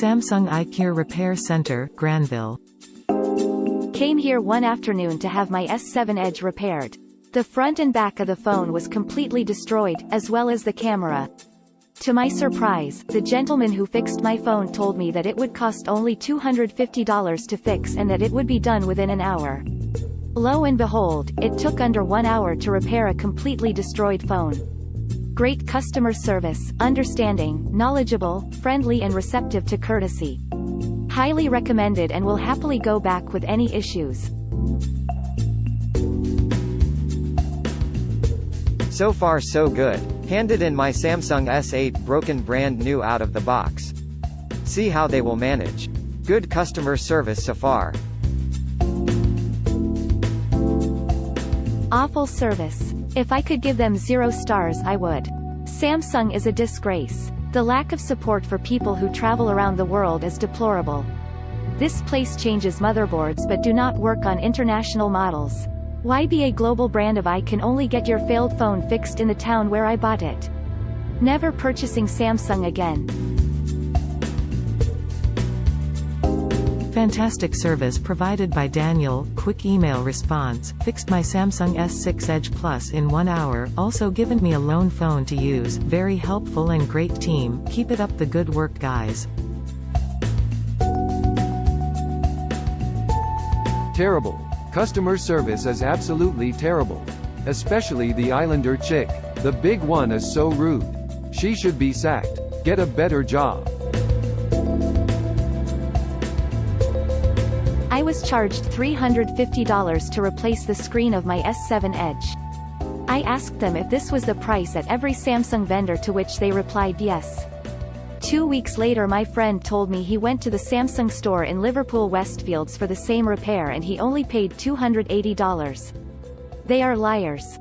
Samsung iCure Repair Center, Granville. Came here one afternoon to have my S7 Edge repaired. The front and back of the phone was completely destroyed, as well as the camera. To my surprise, the gentleman who fixed my phone told me that it would cost only $250 to fix and that it would be done within an hour. Lo and behold, it took under 1 hour to repair a completely destroyed phone. Great customer service, understanding, knowledgeable, friendly and receptive to courtesy. Highly recommended and will happily go back with any issues. So far so good. Handed in my Samsung S8 broken brand new out of the box. See how they will manage. Good customer service so far. Awful service. If I could give them 0 stars I would. Samsung is a disgrace. The lack of support for people who travel around the world is deplorable. This place changes motherboards but do not work on international models. Why be a global brand if I can only get your failed phone fixed in the town where I bought it? Never purchasing Samsung again. Fantastic service provided by Daniel, quick email response, fixed my Samsung S6 Edge Plus in 1 hour, also given me a loan phone to use, very helpful and great team, keep it up the good work guys. Terrible. Customer service is absolutely terrible. Especially the Islander chick. The big one is so rude. She should be sacked. Get a better job. I was charged $350 to replace the screen of my S7 Edge. I asked them if this was the price at every Samsung vendor, to which they replied yes. 2 weeks later my friend told me he went to the Samsung store in Liverpool Westfields for the same repair and he only paid $280. They are liars.